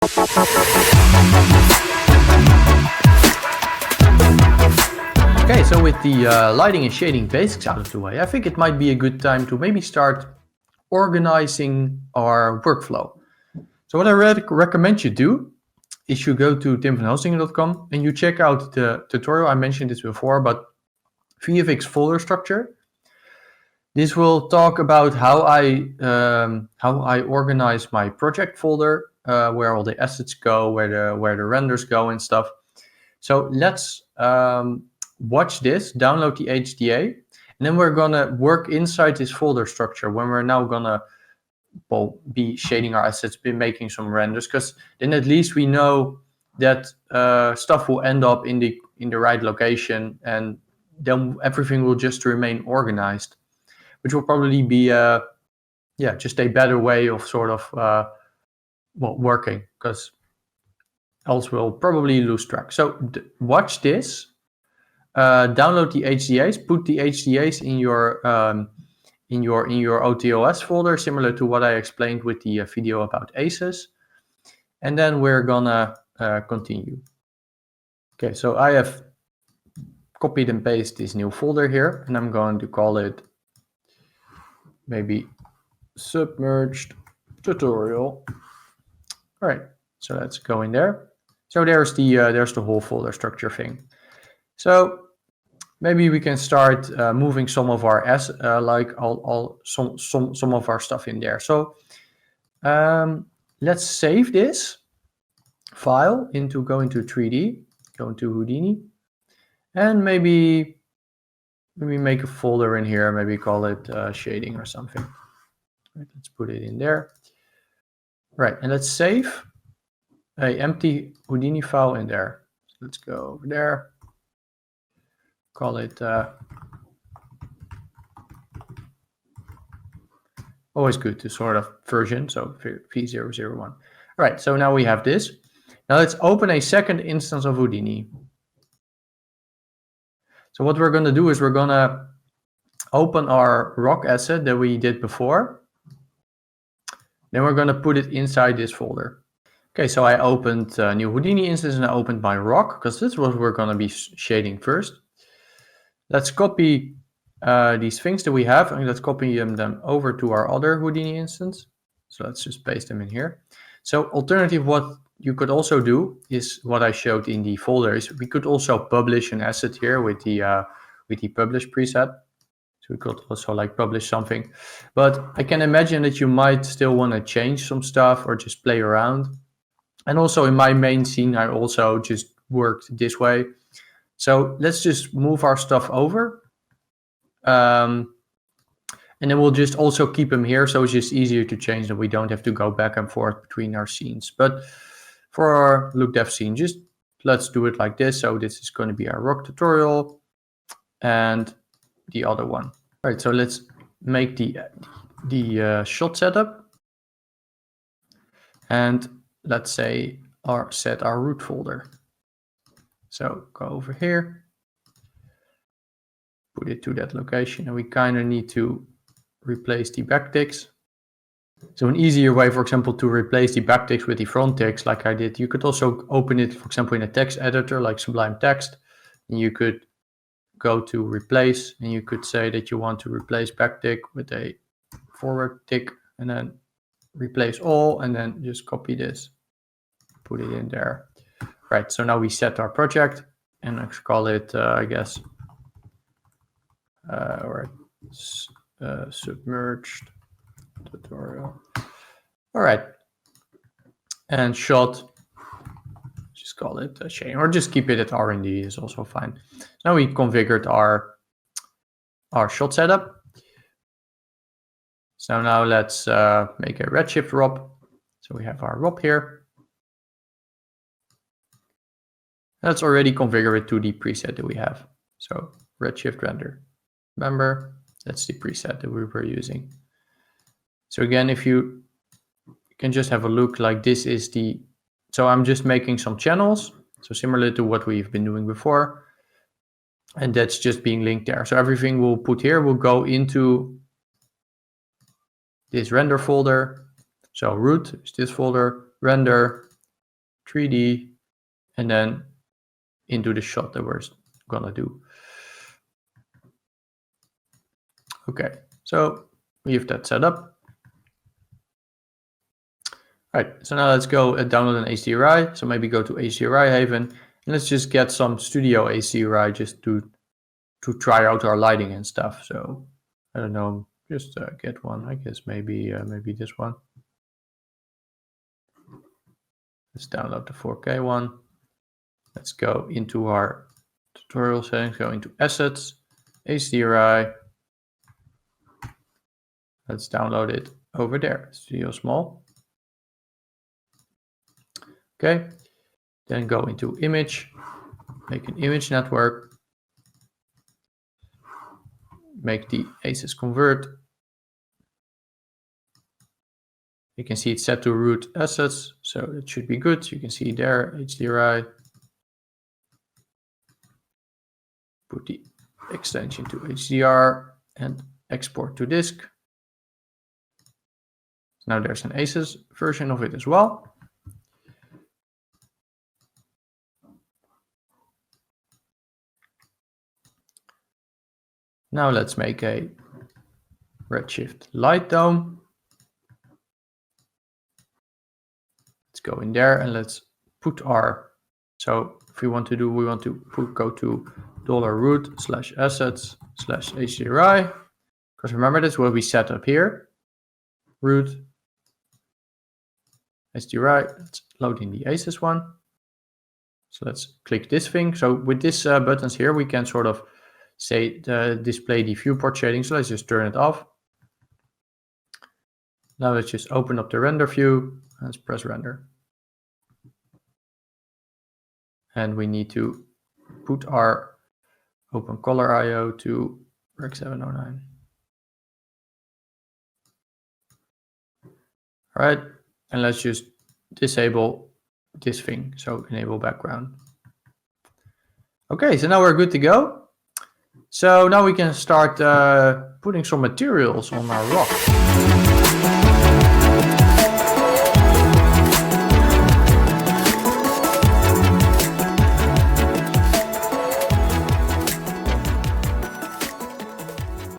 Okay, so with the lighting and shading basics out of the way, I think it might be a good time to maybe start organizing our workflow. So what I recommend you do is you go to timvanhelsingen.com and you check out the tutorial. I mentioned this before, but VFX folder structure. This will talk about how I organize my project folder, where all the assets go, where the renders go and stuff. So let's watch this, download the HDA, and then we're gonna work inside this folder structure when we're now gonna be shading our assets, be making some renders, because then at least we know that stuff will end up in the right location, and then everything will just remain organized, which will probably be just a better way of sort of working, because else we'll probably lose track. So watch this, download the HDAs, put the HDAs in your OTOS folder, similar to what I explained with the video about ACES, and then we're gonna continue. Okay, so I have copied and pasted this new folder here, and I'm going to call it maybe submerged tutorial. All right, so let's go in there. So there's the whole folder structure thing. So maybe we can start moving some of our some of our stuff in there. So let's save this file go into 3D, go into Houdini, and maybe make a folder in here. Maybe call it shading or something. Right, let's put it in there. Right, and let's save an empty Houdini file in there. So let's go over there. Call it always good to sort of version, so v001. All right, so now we have this. Now let's open a second instance of Houdini. So what we're going to do is we're going to open our rock asset that we did before. Then we're going to put it inside this folder. Okay, so I opened a new Houdini instance and I opened my rock, because this is what we're going to be shading first. Let's copy these things that we have, and let's copy them over to our other Houdini instance. So let's just paste them in here. So alternative, what you could also do is what I showed in the folder is we could also publish an asset here with the publish preset. So we could also like publish something, but I can imagine that you might still want to change some stuff or just play around. And also in my main scene, I also just worked this way. So let's just move our stuff over. And then we'll just also keep them here. So it's just easier to change them. We don't have to go back and forth between our scenes. But for our look dev scene, just let's do it like this. So this is going to be our rock tutorial and the other one. All right, so let's make the shot setup. And let's say set our root folder. So go over here, put it to that location, and we kind of need to replace the backticks. So an easier way, for example, to replace the backticks with the front ticks, like I did, you could also open it, for example, in a text editor like Sublime Text, and you could go to replace, and you could say that you want to replace backtick with a forward tick, and then replace all, and then just copy this, put it in there. Right, so now we set our project, and let's call it, I guess, submerged tutorial. All right, and shot, just call it a shading, or just keep it at R&D is also fine. Now we configured our shot setup. So now let's make a redshift ROP. So we have our ROP here. Let's already configure it to the preset that we have. So redshift render. Remember, that's the preset that we were using. So again, if you can just have a look, like this is the, so I'm just making some channels. So similar to what we've been doing before. And that's just being linked there. So everything we'll put here will go into this render folder. So root is this folder, render 3D, and then into the shot that we're gonna do. Okay, so we have that set up. All right, so now let's go download an HDRI. So maybe go to HDRI Haven, and let's just get some studio HDRI just to try out our lighting and stuff. So I don't know, just get one. I guess maybe this one. Let's download the 4K one. Let's go into our tutorial settings, go into Assets, HDRI. Let's download it over there, Studio Small. Okay, then go into Image, make an image network, make the ACES convert. You can see it's set to root assets, so it should be good. You can see there, HDRI. Put the extension to HDR and export to disk. Now there's an ACES version of it as well. Now let's make a Redshift light dome. Let's go in there and let's put our, so if we want to do, we want to go to $root/assets/HDRI, because remember this will be set up here. Root HDRI, let's load in the ACES one. So let's click this thing. So with this buttons here, we can sort of say display the viewport shading. So let's just turn it off. Now let's just open up the render view. Let's press render. And we need to put our open color IO to Rec 709. All right, and let's just disable this thing. So enable background. Okay, so now we're good to go. So now we can start putting some materials on our rock.